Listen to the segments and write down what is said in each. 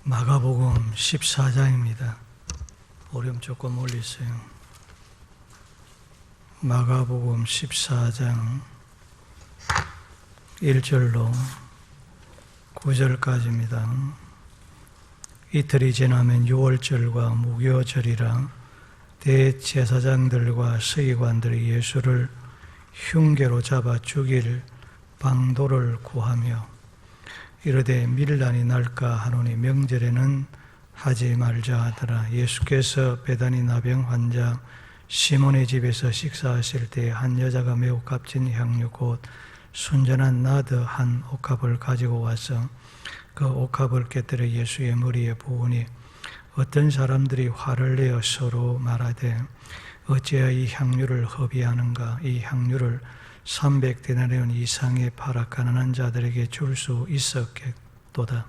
마가복음 14장입니다. 오름 조금 올리세요. 마가복음 14장 1절로 9절까지입니다. 이틀이 지나면 유월절과 무교절이라 대제사장들과 서기관들이 예수를 흉계로 잡아 죽일 방도를 구하며 이르되 밀란이 날까 하노니 명절에는 하지 말자 하더라. 예수께서 베다니 나병 환자 시몬의 집에서 식사하실 때 한 여자가 매우 값진 향유 곧 순전한 나드 한 옥합을 가지고 와서 그 옥합을 깨뜨려 예수의 머리에 부으니 어떤 사람들이 화를 내어 서로 말하되 어찌하여 이 향유를 허비하는가. 이 향유를 300데나리온 이상의 팔아 가난한 자들에게 줄 수 있었겠도다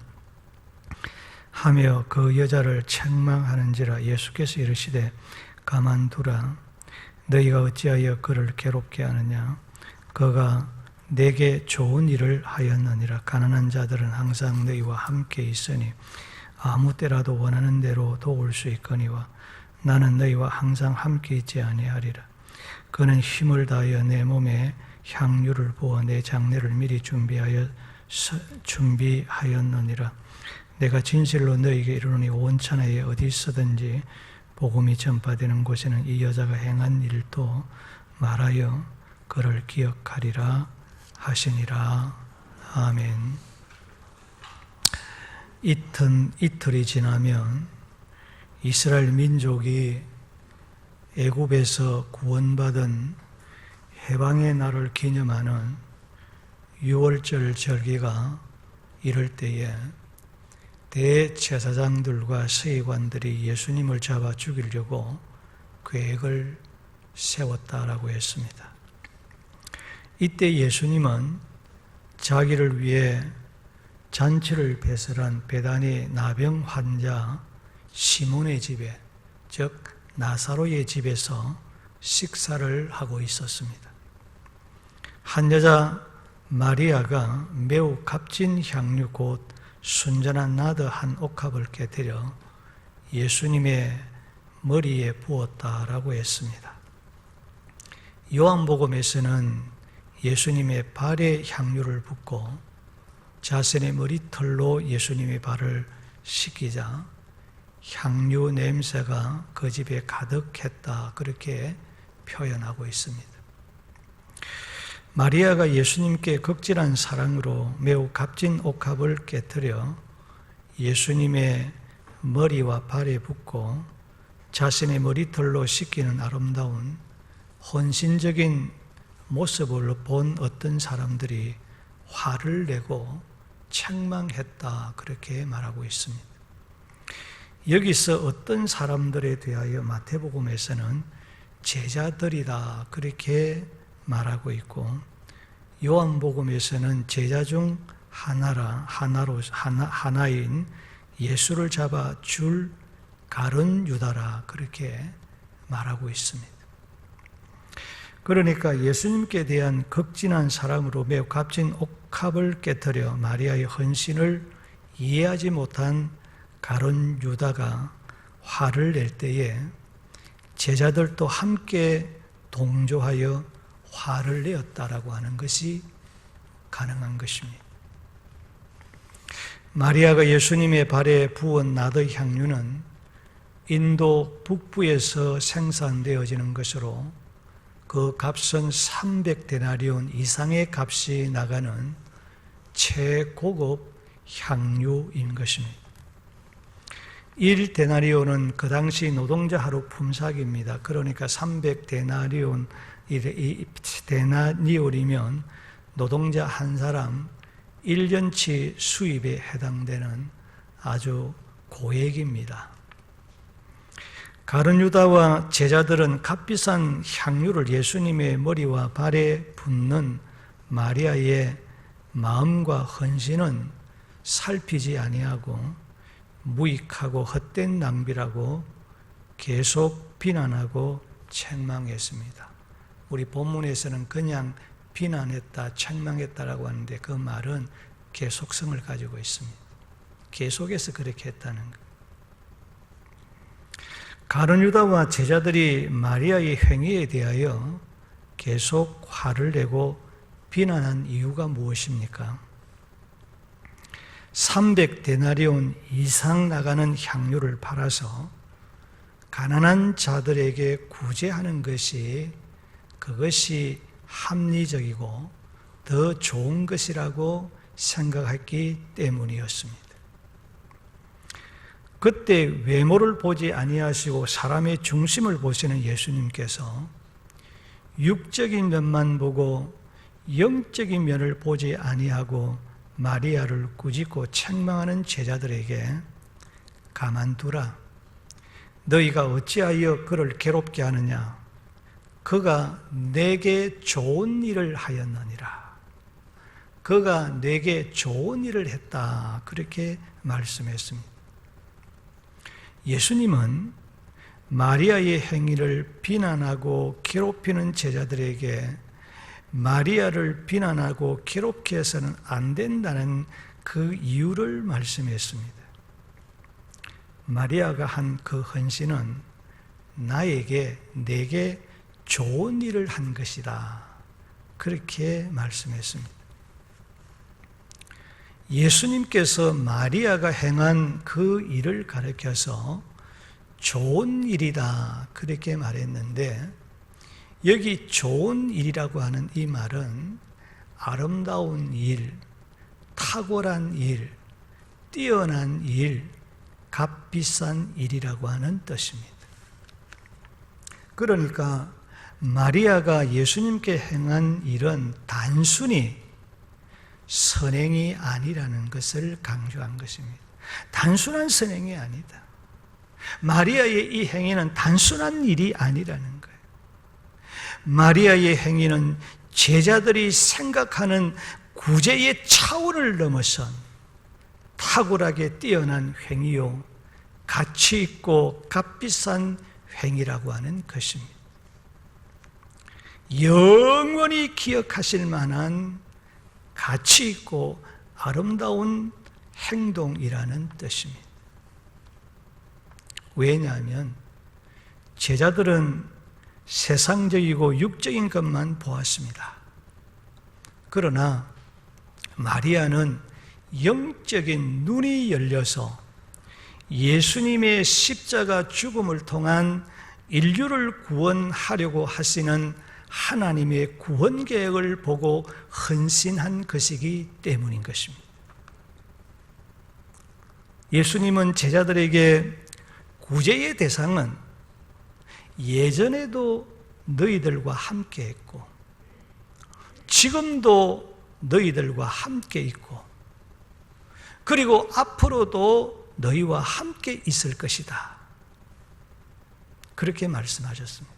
하며 그 여자를 책망하는지라. 예수께서 이르시되 가만두라. 너희가 어찌하여 그를 괴롭게 하느냐. 그가 내게 좋은 일을 하였느니라. 가난한 자들은 항상 너희와 함께 있으니 아무 때라도 원하는 대로 도울 수 있거니와 나는 너희와 항상 함께 있지 아니하리라. 그는 힘을 다하여 내 몸에 향유를 부어 내 장례를 미리 준비하였느니라. 내가 진실로 너희에게 이르노니 온 천하에 어디 있어든지 복음이 전파되는 곳에는 이 여자가 행한 일도 말하여 그를 기억하리라 하시니라. 아멘. 이틀이 지나면 이스라엘 민족이 애굽에서 구원받은 해방의 날을 기념하는 유월절 절기가 이럴 때에 대제사장들과 서기관들이 예수님을 잡아 죽이려고 계획을 세웠다라고 했습니다. 이때 예수님은 자기를 위해 잔치를 배설한 베다니 나병 환자 시몬의 집에, 즉 나사로의 집에서 식사를 하고 있었습니다. 한 여자 마리아가 매우 값진 향유 곧 순전한 나드 한 옥합을 깨뜨려 예수님의 머리에 부었다라고 했습니다. 요한복음에서는 예수님의 발에 향유를 붓고 자신의 머리털로 예수님의 발을 씻기자 향유 냄새가 그 집에 가득했다, 그렇게 표현하고 있습니다. 마리아가 예수님께 극진한 사랑으로 매우 값진 옥합을 깨뜨려 예수님의 머리와 발에 붓고 자신의 머리털로 씻기는 아름다운 헌신적인 모습을 본 어떤 사람들이 화를 내고 책망했다, 그렇게 말하고 있습니다. 여기서 어떤 사람들에 대하여 마태복음에서는 제자들이다, 그렇게 말하고 있고 요한복음에서는 제자 중 하나인 예수를 잡아 줄 가룟 유다라, 그렇게 말하고 있습니다. 그러니까 예수님께 대한 극진한 사랑으로 매우 값진 옥합을 깨뜨려 마리아의 헌신을 이해하지 못한 가룟 유다가 화를 낼 때에 제자들도 함께 동조하여 화를 내었다라고 하는 것이 가능한 것입니다. 마리아가 예수님의 발에 부은 나드 향유는 인도 북부에서 생산되어지는 것으로 그 값은 300데나리온 이상의 값이 나가는 최고급 향유인 것입니다. 1데나리온은 그 당시 노동자 하루 품삯입니다. 그러니까 300데나리온이면 노동자 한 사람 1년치 수입에 해당되는 아주 고액입니다. 가룟 유다와 제자들은 값비싼 향유를 예수님의 머리와 발에 붓는 마리아의 마음과 헌신은 살피지 아니하고 무익하고 헛된 낭비라고 계속 비난하고 책망했습니다. 우리 본문에서는 그냥 비난했다, 책망했다라고 하는데 그 말은 계속성을 가지고 있습니다. 계속해서 그렇게 했다는 것. 가룟 유다와 제자들이 마리아의 행위에 대하여 계속 화를 내고 비난한 이유가 무엇입니까? 300데나리온 이상 나가는 향유를 팔아서 가난한 자들에게 구제하는 것이 그것이 합리적이고 더 좋은 것이라고 생각했기 때문이었습니다. 그때 외모를 보지 아니하시고 사람의 중심을 보시는 예수님께서 육적인 면만 보고 영적인 면을 보지 아니하고 마리아를 꾸짖고 책망하는 제자들에게 가만두라. 너희가 어찌하여 그를 괴롭게 하느냐? 그가 내게 좋은 일을 하였느니라. 그가 내게 좋은 일을 했다. 그렇게 말씀했습니다. 예수님은 마리아의 행위를 비난하고 괴롭히는 제자들에게 마리아를 비난하고 괴롭게 해서는 안 된다는 그 이유를 말씀했습니다. 마리아가 한 그 헌신은 내게 좋은 일을 한 것이다. 그렇게 말씀했습니다. 예수님께서 마리아가 행한 그 일을 가리켜서 좋은 일이다. 그렇게 말했는데 여기 좋은 일이라고 하는 이 말은 아름다운 일, 탁월한 일, 뛰어난 일, 값비싼 일이라고 하는 뜻입니다. 그러니까 마리아가 예수님께 행한 일은 단순히 선행이 아니라는 것을 강조한 것입니다. 단순한 선행이 아니다. 마리아의 이 행위는 단순한 일이 아니라는 거예요. 마리아의 행위는 제자들이 생각하는 구제의 차원을 넘어선 탁월하게 뛰어난 행위요, 가치 있고 값비싼 행위라고 하는 것입니다. 영원히 기억하실 만한 가치 있고 아름다운 행동이라는 뜻입니다. 왜냐하면 제자들은 세상적이고 육적인 것만 보았습니다. 그러나 마리아는 영적인 눈이 열려서 예수님의 십자가 죽음을 통한 인류를 구원하려고 하시는 하나님의 구원 계획을 보고 헌신한 것이기 때문인 것입니다. 예수님은 제자들에게 구제의 대상은 예전에도 너희들과 함께 했고 지금도 너희들과 함께 있고 그리고 앞으로도 너희와 함께 있을 것이다. 그렇게 말씀하셨습니다.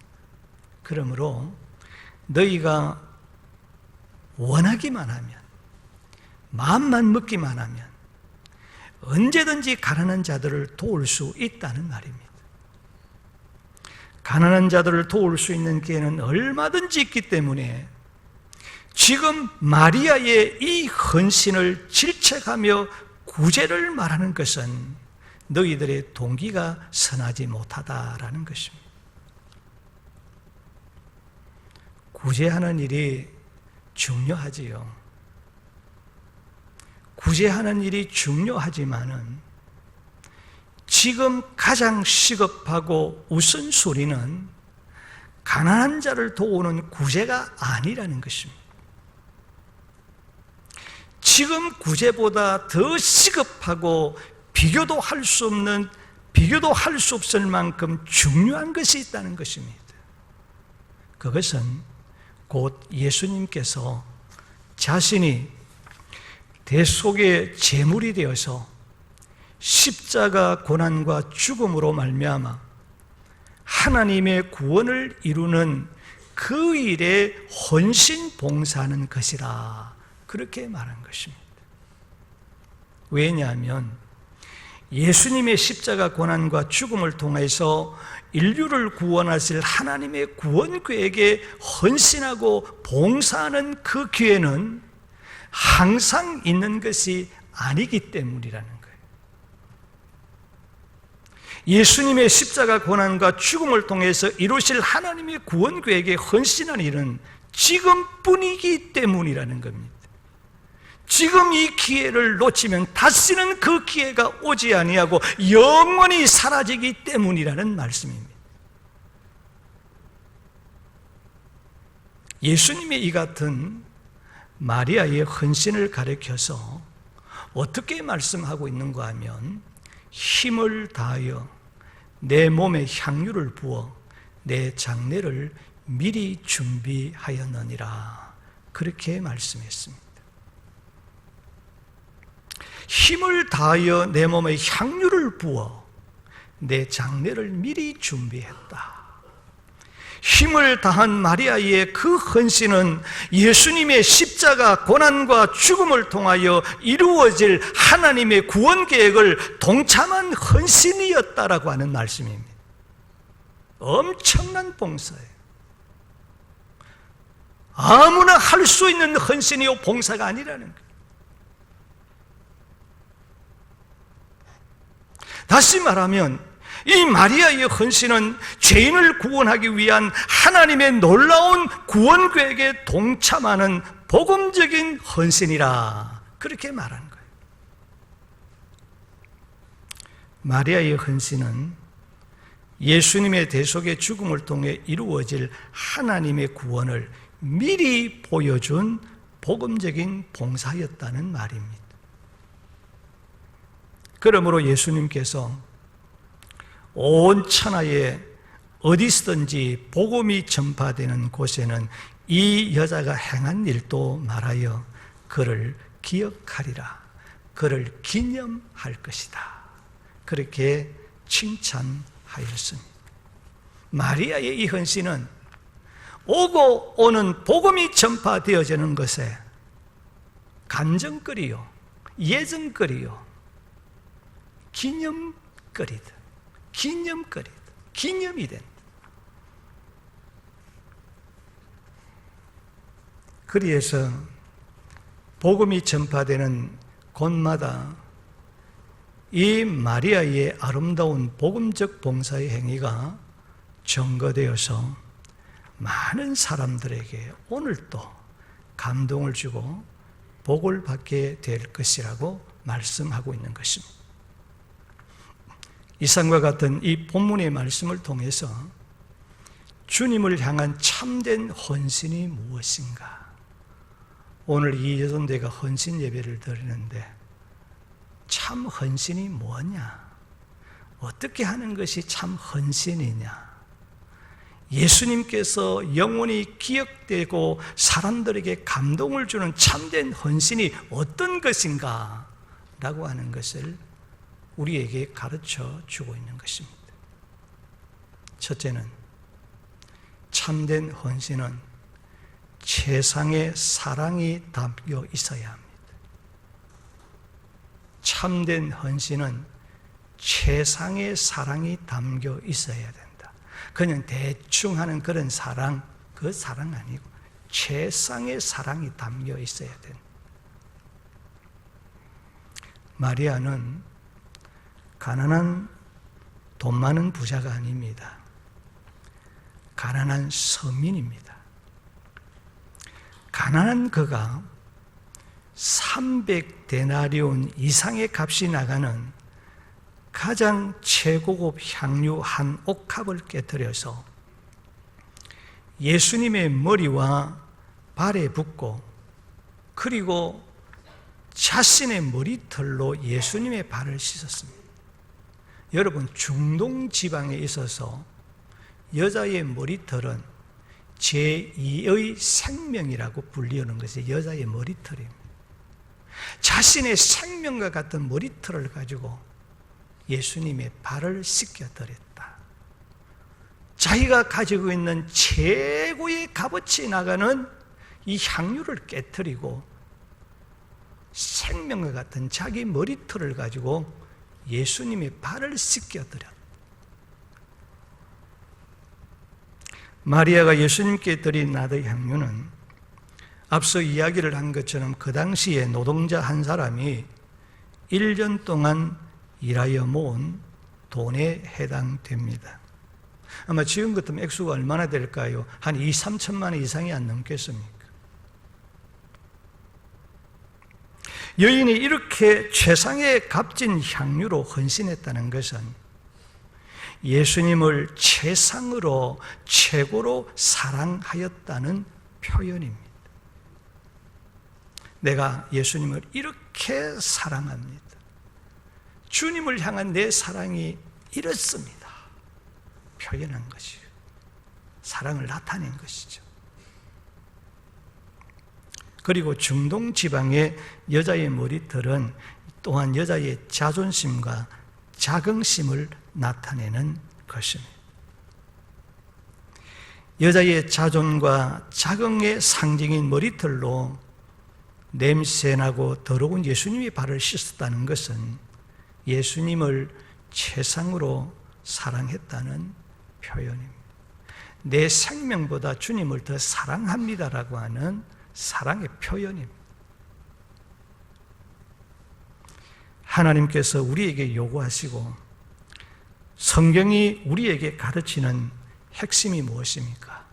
그러므로 너희가 원하기만 하면, 마음만 먹기만 하면 언제든지 가난한 자들을 도울 수 있다는 말입니다. 가난한 자들을 도울 수 있는 기회는 얼마든지 있기 때문에 지금 마리아의 이 헌신을 질책하며 구제를 말하는 것은 너희들의 동기가 선하지 못하다라는 것입니다. 구제하는 일이 중요하지요. 구제하는 일이 중요하지만은 지금 가장 시급하고 우선순위는 가난한 자를 도우는 구제가 아니라는 것입니다. 지금 구제보다 더 시급하고 비교도 할 수 없을 만큼 중요한 것이 있다는 것입니다. 그것은 곧 예수님께서 자신이 대속의 제물이 되어서 십자가 고난과 죽음으로 말미암아 하나님의 구원을 이루는 그 일에 헌신 봉사하는 것이라 그렇게 말한 것입니다. 왜냐하면 예수님의 십자가 고난과 죽음을 통해서 인류를 구원하실 하나님의 구원 계획에 헌신하고 봉사하는 그 기회는 항상 있는 것이 아니기 때문이라는 거예요. 예수님의 십자가 고난과 죽음을 통해서 이루실 하나님의 구원 계획에 헌신한 일은 지금뿐이기 때문이라는 겁니다. 지금 이 기회를 놓치면 다시는 그 기회가 오지 아니하고 영원히 사라지기 때문이라는 말씀입니다. 예수님의 이 같은 마리아의 헌신을 가리켜서 어떻게 말씀하고 있는가 하면 힘을 다하여 내 몸에 향유를 부어 내 장례를 미리 준비하였느니라, 그렇게 말씀했습니다. 힘을 다하여 내 몸에 향유를 부어 내 장례를 미리 준비했다. 힘을 다한 마리아의 그 헌신은 예수님의 십자가 고난과 죽음을 통하여 이루어질 하나님의 구원 계획을 동참한 헌신이었다라고 하는 말씀입니다. 엄청난 봉사예요. 아무나 할 수 있는 헌신이요 봉사가 아니라는 거예요. 다시 말하면 이 마리아의 헌신은 죄인을 구원하기 위한 하나님의 놀라운 구원 계획에 동참하는 복음적인 헌신이라, 그렇게 말하는 거예요. 마리아의 헌신은 예수님의 대속의 죽음을 통해 이루어질 하나님의 구원을 미리 보여준 복음적인 봉사였다는 말입니다. 그러므로 예수님께서 온 천하에 어디서든지 복음이 전파되는 곳에는 이 여자가 행한 일도 말하여 그를 기억하리라, 그를 기념할 것이다, 그렇게 칭찬하였습니다. 마리아의 이 헌신은 오고 오는 복음이 전파되어지는 것에 간증거리요, 예정거리요, 기념거리다. 기념이 된다. 그리해서 복음이 전파되는 곳마다 이 마리아의 아름다운 복음적 봉사의 행위가 증거되어서 많은 사람들에게 오늘도 감동을 주고 복을 받게 될 것이라고 말씀하고 있는 것입니다. 이상과 같은 이 본문의 말씀을 통해서 주님을 향한 참된 헌신이 무엇인가? 오늘 이 여성대가 헌신 예배를 드리는데 참 헌신이 뭐냐? 어떻게 하는 것이 참 헌신이냐? 예수님께서 영원히 기억되고 사람들에게 감동을 주는 참된 헌신이 어떤 것인가? 라고 하는 것을 우리에게 가르쳐 주고 있는 것입니다. 첫째는 참된 헌신은 최상의 사랑이 담겨 있어야 합니다. 참된 헌신은 최상의 사랑이 담겨 있어야 된다. 그냥 대충 하는 그런 사랑, 그 사랑 아니고 최상의 사랑이 담겨 있어야 된다. 마리아는 가난한 돈 많은 부자가 아닙니다. 가난한 서민입니다. 가난한 그가 300데나리온 이상의 값이 나가는 가장 최고급 향유 한 옥합을 깨뜨려서 예수님의 머리와 발에 붓고 그리고 자신의 머리털로 예수님의 발을 씻었습니다. 여러분, 중동 지방에 있어서 여자의 머리털은 제2의 생명이라고 불리우는 것이 여자의 머리털입니다. 자신의 생명과 같은 머리털을 가지고 예수님의 발을 씻겨드렸다. 자기가 가지고 있는 최고의 값어치 나가는 이 향유를 깨뜨리고 생명과 같은 자기 머리털을 가지고 예수님의 발을 씻겨드렸다. 마리아가 예수님께 드린 나의 향유는 앞서 이야기를 한 것처럼 그 당시에 노동자 한 사람이 1년 동안 일하여 모은 돈에 해당됩니다. 아마 지금 같으면 액수가 얼마나 될까요? 한 2, 3천만 원 이상이 안 넘겠습니까? 여인이 이렇게 최상의 값진 향유로 헌신했다는 것은 예수님을 최상으로 최고로 사랑하였다는 표현입니다. 내가 예수님을 이렇게 사랑합니다. 주님을 향한 내 사랑이 이렇습니다. 표현한 것이요. 사랑을 나타낸 것이죠. 그리고 중동 지방의 여자의 머리털은 또한 여자의 자존심과 자긍심을 나타내는 것입니다. 여자의 자존과 자긍의 상징인 머리털로 냄새나고 더러운 예수님의 발을 씻었다는 것은 예수님을 최상으로 사랑했다는 표현입니다. 내 생명보다 주님을 더 사랑합니다라고 하는 사랑의 표현입니다. 하나님께서 우리에게 요구하시고 성경이 우리에게 가르치는 핵심이 무엇입니까?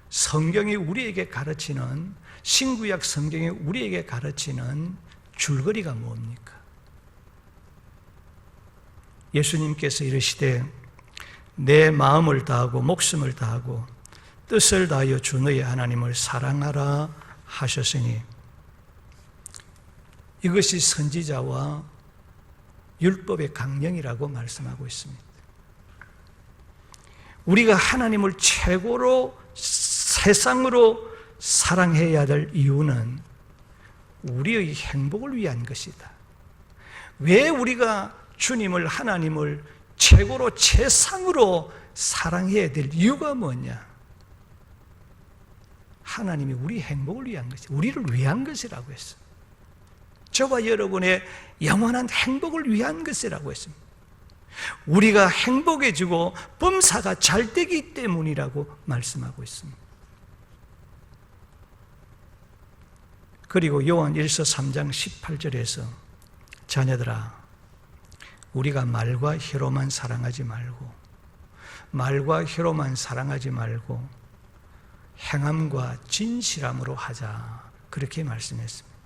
성경이 우리에게 가르치는, 신구약 성경이 우리에게 가르치는 줄거리가 뭡니까? 예수님께서 이르시되 내 마음을 다하고 목숨을 다하고 뜻을 다하여 주 너의 하나님을 사랑하라 하셨으니, 이것이 선지자와 율법의 강령이라고 말씀하고 있습니다. 우리가 하나님을 최고로 세상으로 사랑해야 될 이유는 우리의 행복을 위한 것이다. 왜 우리가 주님을, 하나님을 최고로 최상으로 사랑해야 될 이유가 뭐냐? 하나님이 우리 행복을 위한 것이, 우리를 위한 것이라고 했습니다. 저와 여러분의 영원한 행복을 위한 것이라고 했습니다. 우리가 행복해지고 범사가 잘 되기 때문이라고 말씀하고 있습니다. 그리고 요한 1서 3장 18절에서 자녀들아, 우리가 말과 혀로만 사랑하지 말고, 말과 혀로만 사랑하지 말고 행함과 진실함으로 하자, 그렇게 말씀했습니다.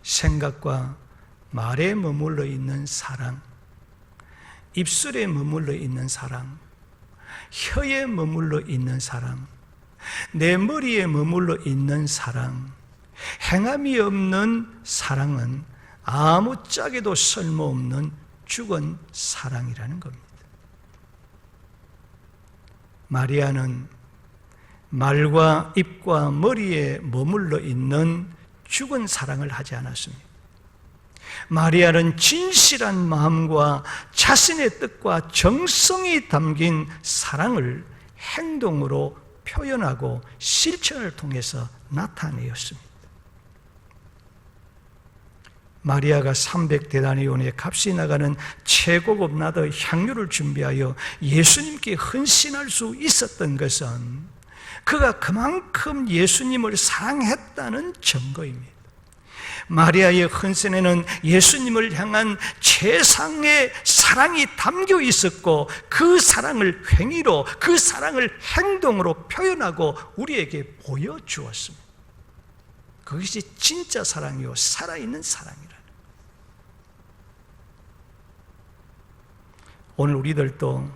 생각과 말에 머물러 있는 사랑, 입술에 머물러 있는 사랑, 혀에 머물러 있는 사랑, 내 머리에 머물러 있는 사랑, 행함이 없는 사랑은 아무짝에도 쓸모없는 죽은 사랑이라는 겁니다. 마리아는 말과 입과 머리에 머물러 있는 죽은 사랑을 하지 않았습니다. 마리아는 진실한 마음과 자신의 뜻과 정성이 담긴 사랑을 행동으로 표현하고 실천을 통해서 나타내었습니다. 마리아가 300데나리온의 값이 나가는 최고급 나더 향유를 준비하여 예수님께 헌신할 수 있었던 것은 그가 그만큼 예수님을 사랑했다는 증거입니다. 마리아의 헌신에는 예수님을 향한 최상의 사랑이 담겨 있었고, 그 사랑을 행위로, 그 사랑을 행동으로 표현하고 우리에게 보여주었습니다. 그것이 진짜 사랑이요, 살아있는 사랑이라. 오늘 우리들도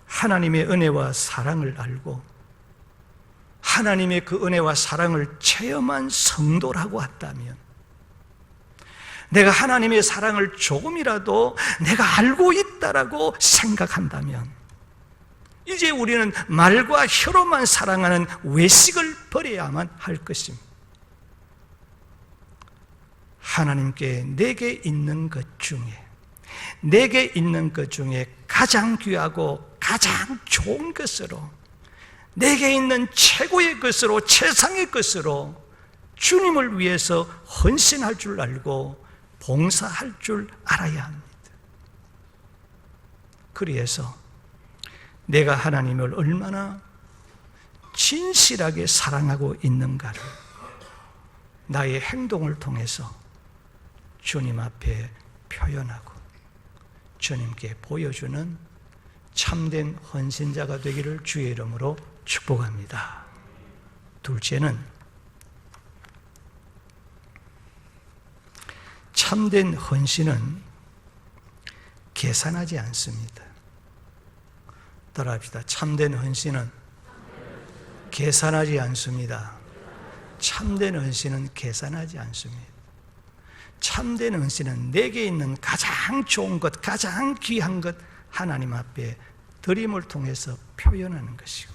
하나님의 은혜와 사랑을 알고 하나님의 그 은혜와 사랑을 체험한 성도라고 한다면, 내가 하나님의 사랑을 조금이라도 내가 알고 있다라고 생각한다면, 이제 우리는 말과 혀로만 사랑하는 외식을 버려야만 할 것입니다. 하나님께 내게 있는 것 중에 가장 귀하고 가장 좋은 것으로, 내게 있는 최고의 것으로, 최상의 것으로 주님을 위해서 헌신할 줄 알고 봉사할 줄 알아야 합니다. 그래서 내가 하나님을 얼마나 진실하게 사랑하고 있는가를 나의 행동을 통해서 주님 앞에 표현하고 주님께 보여주는 참된 헌신자가 되기를 주의 이름으로 축복합니다. 둘째는 참된 헌신은 계산하지 않습니다. 따라합시다. 참된 헌신은 계산하지 않습니다. 참된 헌신은 계산하지 않습니다. 참된 헌신은 내게 있는 가장 좋은 것, 가장 귀한 것 하나님 앞에 드림을 통해서 표현하는 것이고,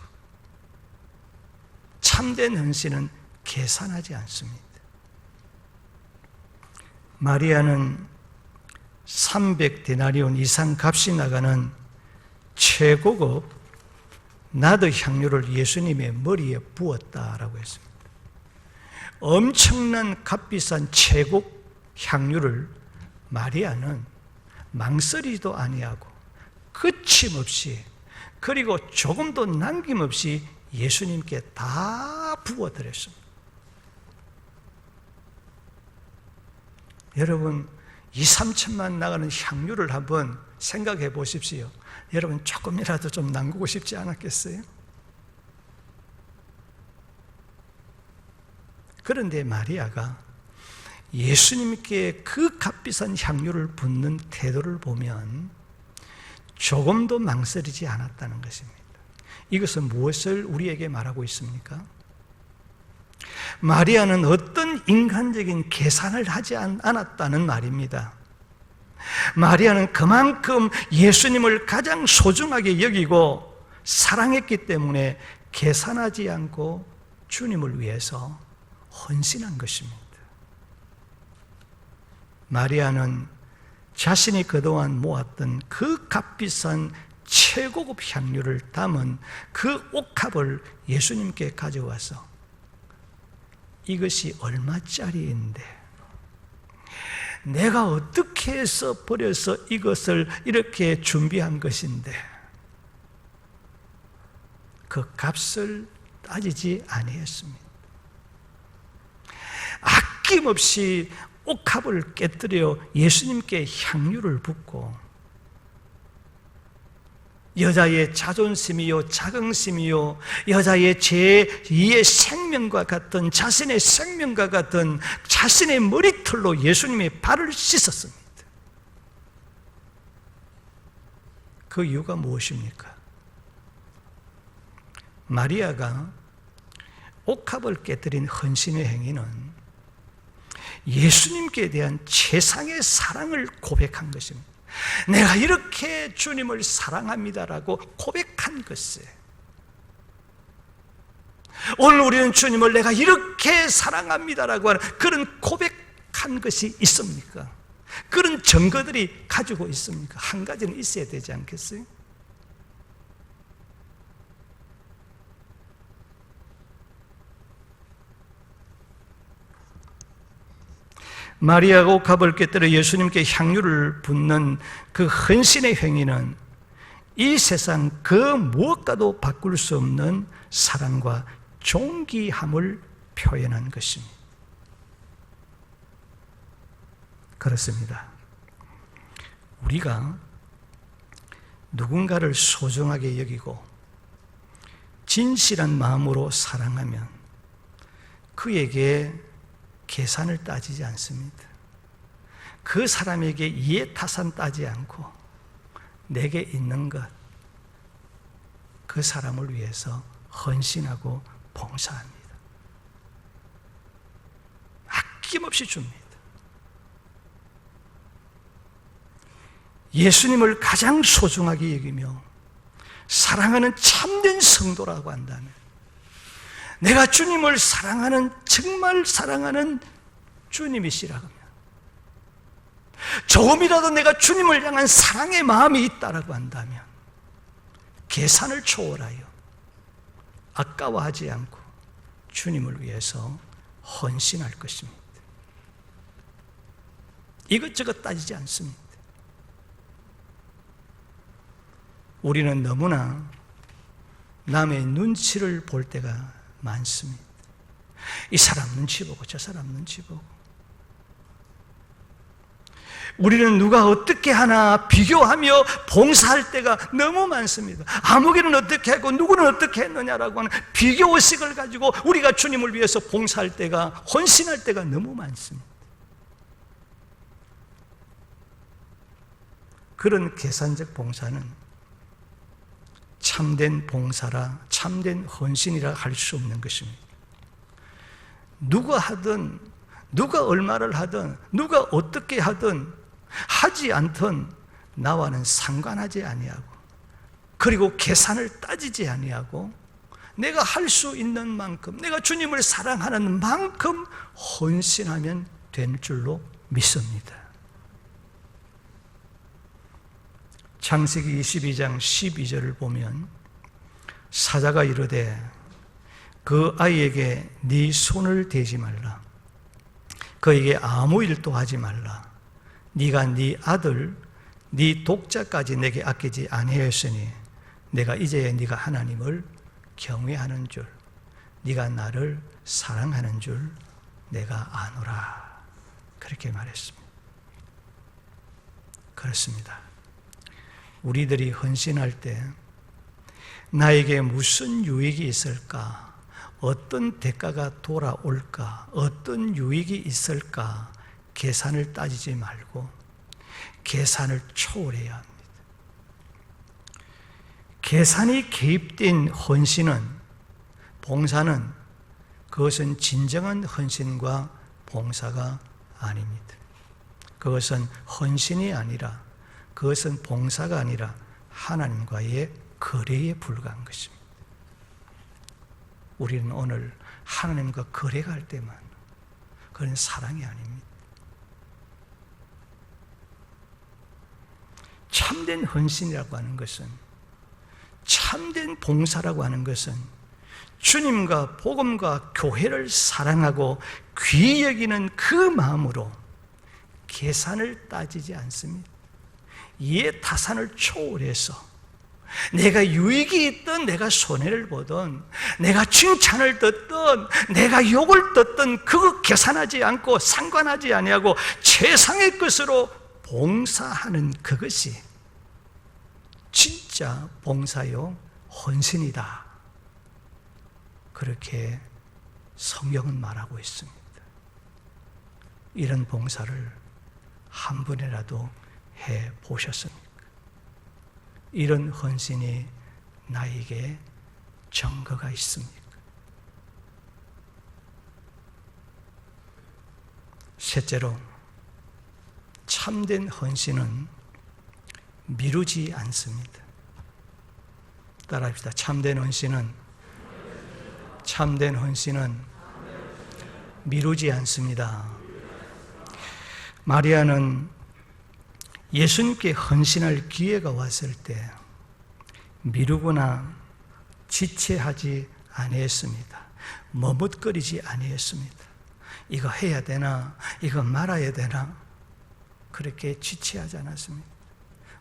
참된 헌신은 계산하지 않습니다. 마리아는 300데나리온 이상 값이 나가는 최고급 나드 향유를 예수님의 머리에 부었다라고 했습니다. 엄청난 값비싼 최고 향유를 마리아는 망설이지도 아니하고 거침없이, 그리고 조금도 남김없이 예수님께 다 부어드렸습니다. 여러분, 2, 3천만 나가는 향유를 한번 생각해 보십시오. 여러분, 조금이라도 좀 남기고 싶지 않았겠어요? 그런데 마리아가 예수님께 그 값비싼 향유를 붓는 태도를 보면 조금도 망설이지 않았다는 것입니다. 이것은 무엇을 우리에게 말하고 있습니까? 마리아는 어떤 인간적인 계산을 하지 않았다는 말입니다. 마리아는 그만큼 예수님을 가장 소중하게 여기고 사랑했기 때문에 계산하지 않고 주님을 위해서 헌신한 것입니다. 마리아는 자신이 그동안 모았던 그 값비싼 최고급 향유를 담은 그 옥합을 예수님께 가져와서, 이것이 얼마짜리인데 내가 어떻게 해서 버려서 이것을 이렇게 준비한 것인데, 그 값을 따지지 아니했습니다. 아낌없이 옥합을 깨뜨려 예수님께 향유를 붓고, 여자의 자존심이요, 자긍심이요, 여자의 제2의 생명과 같은, 자신의 생명과 같은 자신의 머리털로 예수님의 발을 씻었습니다. 그 이유가 무엇입니까? 마리아가 옥합을 깨뜨린 헌신의 행위는 예수님께 대한 최상의 사랑을 고백한 것입니다. 내가 이렇게 주님을 사랑합니다라고 고백한 것이에요. 오늘 우리는 주님을 내가 이렇게 사랑합니다라고 하는 그런 고백한 것이 있습니까? 그런 증거들이 가지고 있습니까? 한 가지는 있어야 되지 않겠어요? 마리아가 옥합을 깨뜨려 예수님께 향유를 붓는 그 헌신의 행위는 이 세상 그 무엇과도 바꿀 수 없는 사랑과 존귀함을 표현한 것입니다. 그렇습니다. 우리가 누군가를 소중하게 여기고 진실한 마음으로 사랑하면 그에게 계산을 따지지 않습니다. 그 사람에게 이해타산 따지 않고 내게 있는 것, 그 사람을 위해서 헌신하고 봉사합니다. 아낌없이 줍니다. 예수님을 가장 소중하게 여기며 사랑하는 참된 성도라고 한다면, 내가 주님을 사랑하는, 정말 사랑하는 주님이시라고 하면, 조금이라도 내가 주님을 향한 사랑의 마음이 있다라고 한다면 계산을 초월하여 아까워하지 않고 주님을 위해서 헌신할 것입니다. 이것저것 따지지 않습니다. 우리는 너무나 남의 눈치를 볼 때가 많습니다. 이 사람 눈치 보고 저 사람 눈치 보고, 우리는 누가 어떻게 하나 비교하며 봉사할 때가 너무 많습니다. 아무개는 어떻게 하고 누구는 어떻게 했느냐라고 하는 비교의식을 가지고 우리가 주님을 위해서 봉사할 때가, 헌신할 때가 너무 많습니다. 그런 계산적 봉사는 참된 봉사라, 참된 헌신이라 할 수 없는 것입니다. 누가 하든, 누가 얼마를 하든, 누가 어떻게 하든, 하지 않든 나와는 상관하지 아니하고, 그리고 계산을 따지지 아니하고, 내가 할 수 있는 만큼, 내가 주님을 사랑하는 만큼 헌신하면 될 줄로 믿습니다. 창세기 22장 12절을 보면 사자가 이르되 그 아이에게 네 손을 대지 말라. 그에게 아무 일도 하지 말라. 네가 네 아들, 네 독자까지 내게 아끼지 아니하였으니 내가 이제야 네가 하나님을 경외하는 줄, 네가 나를 사랑하는 줄 내가 아노라. 그렇게 말했습니다. 그렇습니다. 우리들이 헌신할 때 나에게 무슨 유익이 있을까? 어떤 대가가 돌아올까? 어떤 유익이 있을까? 계산을 따지지 말고 계산을 초월해야 합니다. 계산이 개입된 헌신은, 봉사는, 그것은 진정한 헌신과 봉사가 아닙니다. 그것은 헌신이 아니라, 그것은 봉사가 아니라 하나님과의 거래에 불과한 것입니다. 우리는 오늘 하나님과 거래가 할 때만, 그건 사랑이 아닙니다. 참된 헌신이라고 하는 것은, 참된 봉사라고 하는 것은 주님과 복음과 교회를 사랑하고 귀히 여기는 그 마음으로 계산을 따지지 않습니다. 이해 타산을 초월해서 내가 유익이 있든 내가 손해를 보든 내가 칭찬을 듣든 내가 욕을 듣든 그거 계산하지 않고 상관하지 아니하고 최상의 것으로 봉사하는 그것이 진짜 봉사요 헌신이다. 그렇게 성경은 말하고 있습니다. 이런 봉사를 한 번이라도 해보셨습니까? 이런 헌신이 나에게 증거가 있습니까? 셋째로, 참된 헌신은 미루지 않습니다. 따라합시다. 참된 헌신은 미루지 않습니다. 마리아는 예수님께 헌신할 기회가 왔을 때 미루거나 지체하지 아니했습니다. 머뭇거리지 아니했습니다. 이거 해야 되나? 이거 말아야 되나? 그렇게 지체하지 않았습니다.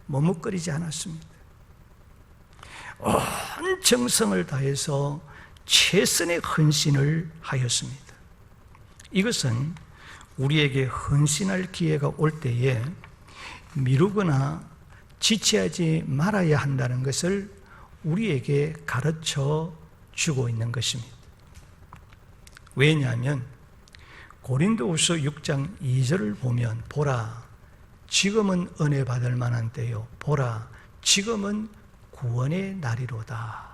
머뭇거리지 않았습니다. 온 정성을 다해서 최선의 헌신을 하였습니다. 이것은 우리에게 헌신할 기회가 올 때에 미루거나 지체하지 말아야 한다는 것을 우리에게 가르쳐 주고 있는 것입니다. 왜냐하면 고린도후서 6장 2절을 보면 보라, 지금은 은혜 받을 만한 때요. 보라, 지금은 구원의 날이로다.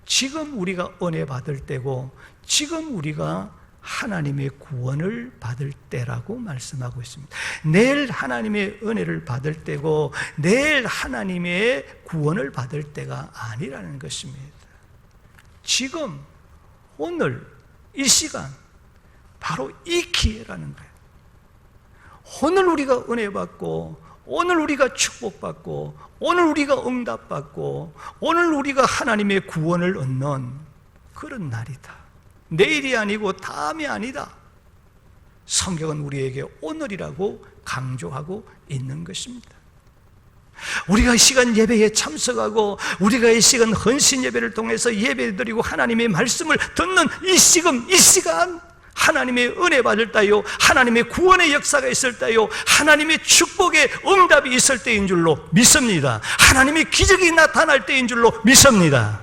지금 우리가 은혜 받을 때고 지금 우리가 하나님의 구원을 받을 때라고 말씀하고 있습니다. 내일 하나님의 은혜를 받을 때고 내일 하나님의 구원을 받을 때가 아니라는 것입니다. 지금, 오늘, 이 시간, 바로 이 기회라는 거예요. 오늘 우리가 은혜 받고 오늘 우리가 축복받고 오늘 우리가 응답받고 오늘 우리가 하나님의 구원을 얻는 그런 날이다. 내일이 아니고 다음이 아니다. 성경은 우리에게 오늘이라고 강조하고 있는 것입니다. 우리가 이 시간 예배에 참석하고 우리가 이 시간 헌신 예배를 통해서 예배드리고 하나님의 말씀을 듣는 이 시간 하나님의 은혜 받을 때요, 하나님의 구원의 역사가 있을 때요, 하나님의 축복의 응답이 있을 때인 줄로 믿습니다. 하나님의 기적이 나타날 때인 줄로 믿습니다.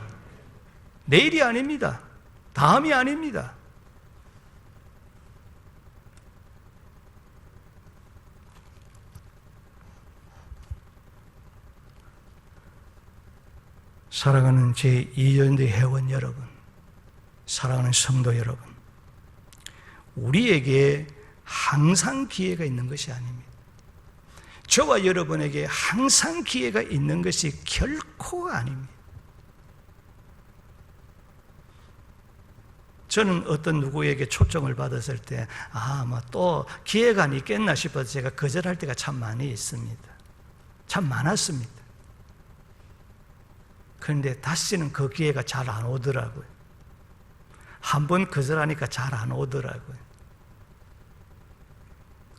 내일이 아닙니다. 다음이 아닙니다. 사랑하는 제2연대 회원 여러분, 사랑하는 성도 여러분, 우리에게 항상 기회가 있는 것이 아닙니다. 저와 여러분에게 항상 기회가 있는 것이 결코 아닙니다. 저는 어떤 누구에게 초청을 받았을 때 또 기회가 있겠나 싶어서 제가 거절할 때가 참 많이 있습니다. 참 많았습니다. 그런데 다시는 그 기회가 잘 안 오더라고요. 한 번 거절하니까 잘 안 오더라고요.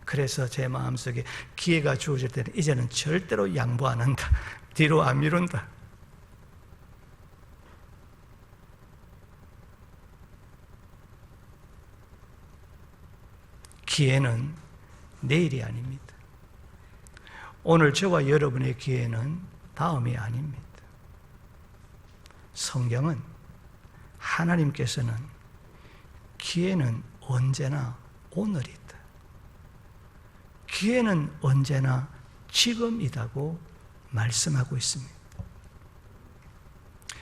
그래서 제 마음속에 기회가 주어질 때는 이제는 절대로 양보 안 한다. 뒤로 안 미룬다. 기회는 내일이 아닙니다. 오늘 저와 여러분의 기회는 다음이 아닙니다. 성경은 하나님께서는 기회는 언제나 오늘이다. 기회는 언제나 지금이라고 말씀하고 있습니다.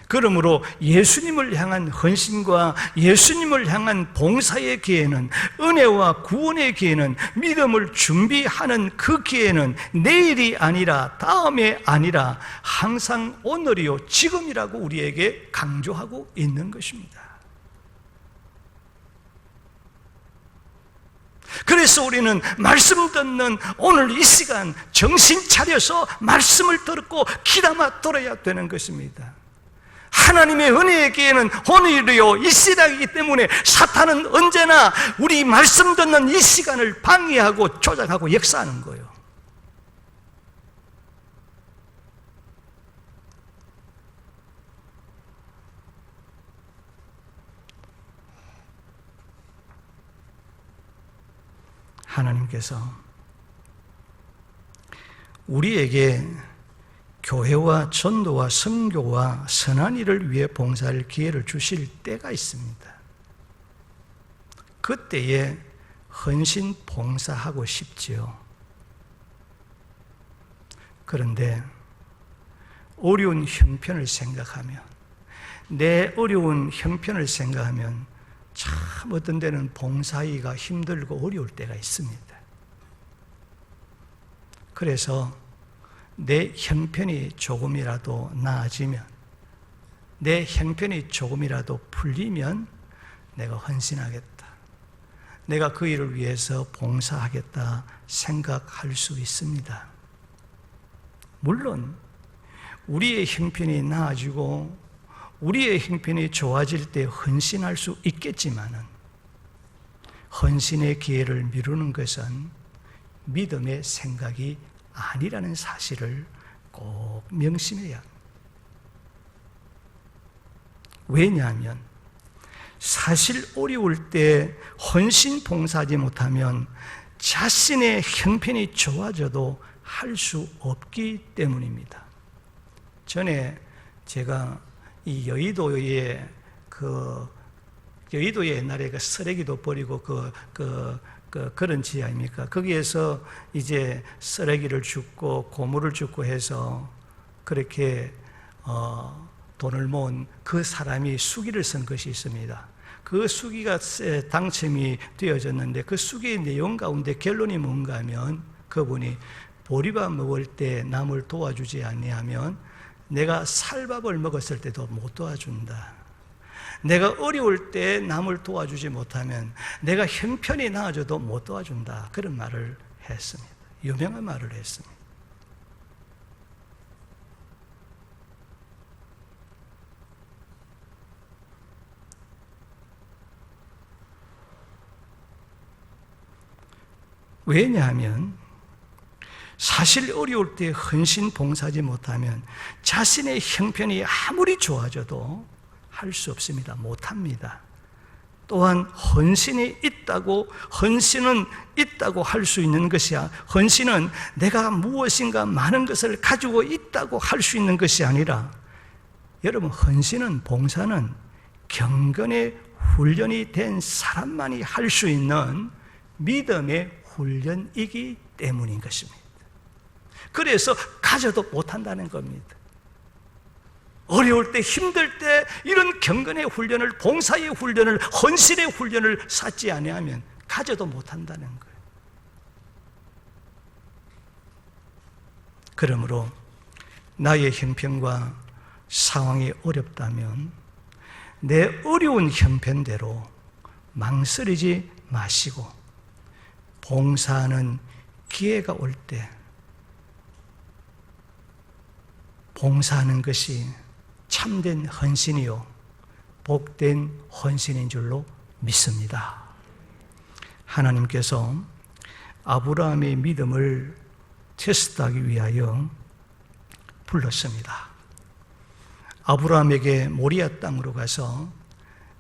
그러므로 예수님을 향한 헌신과 예수님을 향한 봉사의 기회는, 은혜와 구원의 기회는, 믿음을 준비하는 그 기회는 내일이 아니라 다음에 아니라 항상 오늘이요 지금이라고 우리에게 강조하고 있는 것입니다. 그래서 우리는 말씀 듣는 오늘 이 시간 정신 차려서 말씀을 듣고 귀담아 들어야 되는 것입니다. 하나님의 은혜의 기회는 오늘이요 이 시간이기 때문에 사탄은 언제나 우리 말씀 듣는 이 시간을 방해하고 조작하고 역사하는 거예요. 하나님께서 우리에게 교회와 전도와 선교와 선한 일을 위해 봉사할 기회를 주실 때가 있습니다. 그때에 헌신 봉사하고 싶지요. 그런데 어려운 형편을 생각하면, 내 어려운 형편을 생각하면 참 어떤 때는 봉사하기가 힘들고 어려울 때가 있습니다. 그래서 내 형편이 조금이라도 나아지면, 내 형편이 조금이라도 풀리면 내가 헌신하겠다, 내가 그 일을 위해서 봉사하겠다 생각할 수 있습니다. 물론 우리의 형편이 나아지고 우리의 형편이 좋아질 때 헌신할 수 있겠지만은, 헌신의 기회를 미루는 것은 믿음의 생각이 아니라는 사실을 꼭 명심해야 합니다. 왜냐하면 사실 어려울 때 헌신 봉사하지 못하면 자신의 형편이 좋아져도 할 수 없기 때문입니다. 전에 제가 이 여의도에 여의도에 옛날에 그 쓰레기도 버리고 그런 지하 아닙니까? 거기에서 이제 쓰레기를 줍고 고물을 줍고 해서 그렇게 돈을 모은 그 사람이 수기를 쓴 것이 있습니다. 그 수기가 당첨이 되어졌는데 그 수기의 내용 가운데 결론이 뭔가 하면, 그분이 보리밥 먹을 때 남을 도와주지 아니하면 내가 쌀밥을 먹었을 때도 못 도와준다. 내가 어려울 때 남을 도와주지 못하면 내가 형편이 나아져도 못 도와준다. 그런 말을 했습니다. 유명한 말을 했습니다. 왜냐하면 사실 어려울 때 헌신 봉사하지 못하면 자신의 형편이 아무리 좋아져도 할 수 없습니다. 못합니다. 또한 헌신이 있다고, 헌신은 있다고 할 수 있는 것이야. 헌신은 내가 무엇인가 많은 것을 가지고 있다고 할 수 있는 것이 아니라, 여러분, 헌신은, 봉사는 경건의 훈련이 된 사람만이 할 수 있는 믿음의 훈련이기 때문인 것입니다. 그래서 가져도 못한다는 겁니다. 어려울 때, 힘들 때 이런 경건의 훈련을, 봉사의 훈련을, 헌신의 훈련을 쌓지 아니하면 가져도 못한다는 거예요. 그러므로 나의 형편과 상황이 어렵다면 내 어려운 형편대로 망설이지 마시고, 봉사하는 기회가 올 때 봉사하는 것이 참된 헌신이요 복된 헌신인 줄로 믿습니다. 하나님께서 아브라함의 믿음을 테스트하기 위하여 불렀습니다. 아브라함에게 모리아 땅으로 가서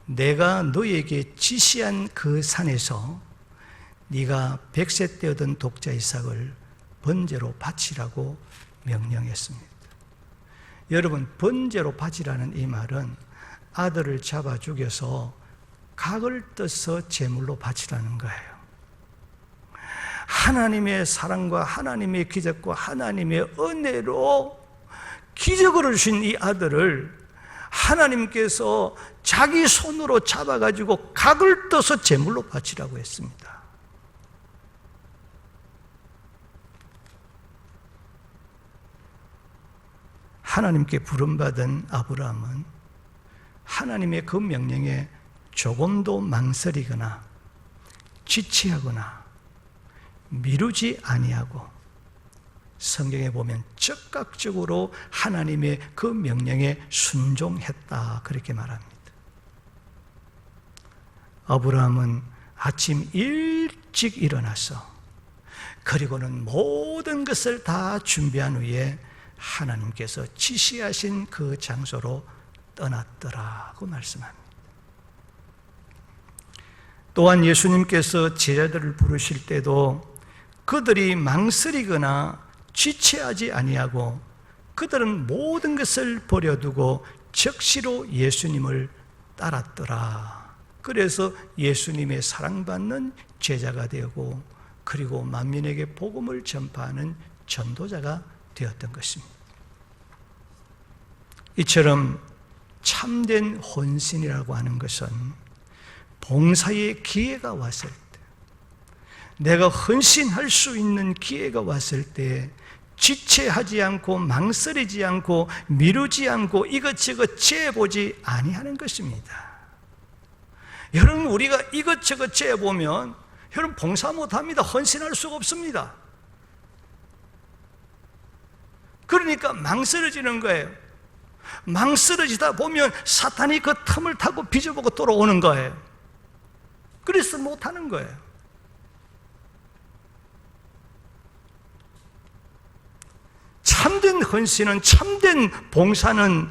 내가 너에게 지시한 그 산에서 네가 100세 때 얻은 독자 이삭을 번제로 바치라고 명령했습니다. 여러분, 번제로 바치라는 이 말은 아들을 잡아 죽여서 각을 떠서 제물로 바치라는 거예요. 하나님의 사랑과 하나님의 기적과 하나님의 은혜로 기적을 주신 이 아들을 하나님께서 자기 손으로 잡아가지고 각을 떠서 제물로 바치라고 했습니다. 하나님께 부름받은 아브라함은 하나님의 그 명령에 조금도 망설이거나 지체하거나 미루지 아니하고 성경에 보면 적극적으로 하나님의 그 명령에 순종했다, 그렇게 말합니다. 아브라함은 아침 일찍 일어나서 그리고는 모든 것을 다 준비한 후에 하나님께서 지시하신 그 장소로 떠났더라고 말씀합니다. 또한 예수님께서 제자들을 부르실 때도 그들이 망설이거나 지체하지 아니하고 그들은 모든 것을 버려두고 적시로 예수님을 따랐더라. 그래서 예수님의 사랑받는 제자가 되고 그리고 만민에게 복음을 전파하는 전도자가 되었던 것입니다. 이처럼 참된 헌신이라고 하는 것은 봉사의 기회가 왔을 때, 내가 헌신할 수 있는 기회가 왔을 때 지체하지 않고 망설이지 않고 미루지 않고 이것저것 재보지 아니하는 것입니다. 여러분, 우리가 이것저것 재보면 여러분 봉사 못합니다. 헌신할 수가 없습니다. 그러니까 망설여지는 거예요. 망설여지다 보면 사탄이 그 틈을 타고 빚어보고 돌아오는 거예요. 그래서 못하는 거예요. 참된 헌신은, 참된 봉사는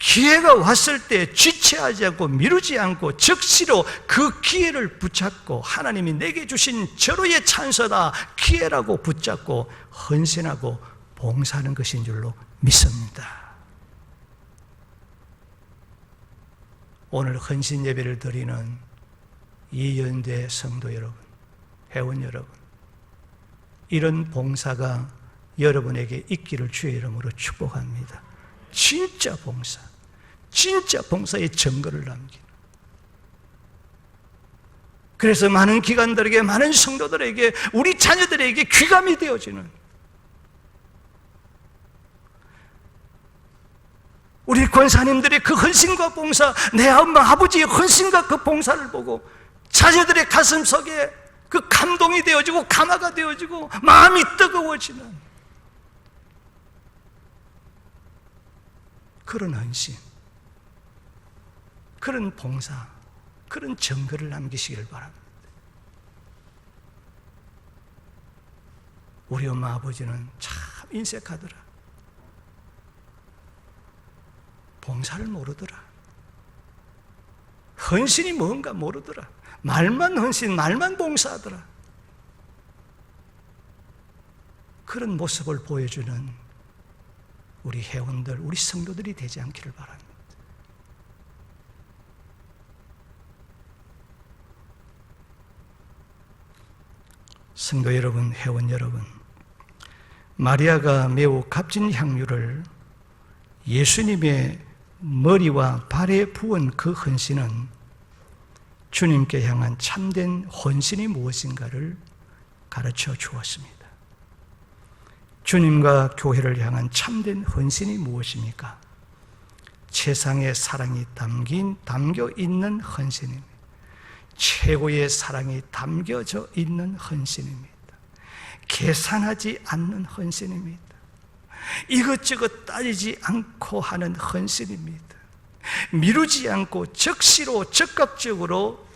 기회가 왔을 때 지체하지 않고 미루지 않고 적시로 그 기회를 붙잡고 하나님이 내게 주신 절호의 찬스다, 기회라고 붙잡고 헌신하고 봉사하는 것인 줄로 믿습니다. 오늘 헌신 예배를 드리는 이연대 성도 여러분, 회원 여러분, 이런 봉사가 여러분에게 있기를 주의 이름으로 축복합니다. 진짜 봉사, 진짜 봉사의 증거를 남기는, 그래서 많은 기관들에게, 많은 성도들에게, 우리 자녀들에게 귀감이 되어지는, 우리 권사님들의 그 헌신과 봉사, 내 엄마 아버지의 헌신과 그 봉사를 보고 자녀들의 가슴 속에 그 감동이 되어지고 감화가 되어지고 마음이 뜨거워지는 그런 헌신, 그런 봉사, 그런 증거를 남기시기를 바랍니다. 우리 엄마 아버지는 참 인색하더라. 봉사를 모르더라. 헌신이 뭔가 모르더라. 말만 헌신, 말만 봉사하더라. 그런 모습을 보여주는 우리 회원들, 우리 성도들이 되지 않기를 바랍니다. 성도 여러분, 회원 여러분, 마리아가 매우 값진 향유를 예수님의 머리와 발에 부은 그 헌신은 주님께 향한 참된 헌신이 무엇인가를 가르쳐 주었습니다. 주님과 교회를 향한 참된 헌신이 무엇입니까? 최상의 사랑이 담겨 있는 헌신입니다. 최고의 사랑이 담겨져 있는 헌신입니다. 계산하지 않는 헌신입니다. 이것저것 따지지 않고 하는 헌신입니다. 미루지 않고 적시로 적극적으로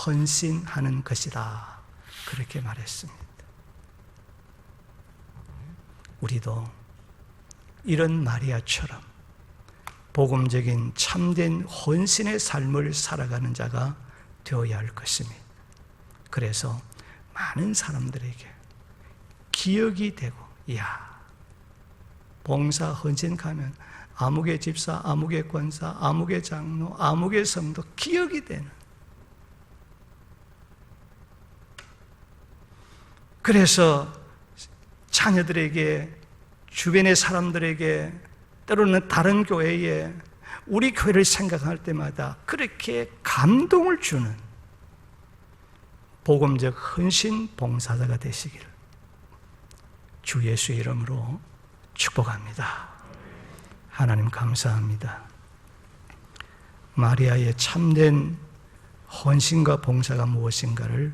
헌신하는 것이다. 그렇게 말했습니다. 우리도 이런 마리아처럼 복음적인 참된 헌신의 삶을 살아가는 자가 되어야 할 것입니다. 그래서 많은 사람들에게 기억이 되고, 이야, 봉사 헌신 가면 아무개 집사, 아무개 권사, 아무개 장로, 아무개 성도 기억이 되는, 그래서 자녀들에게, 주변의 사람들에게, 때로는 다른 교회에 우리 교회를 생각할 때마다 그렇게 감동을 주는 복음적 헌신 봉사자가 되시기를 주 예수의 이름으로 축복합니다. 하나님 감사합니다. 마리아의 참된 헌신과 봉사가 무엇인가를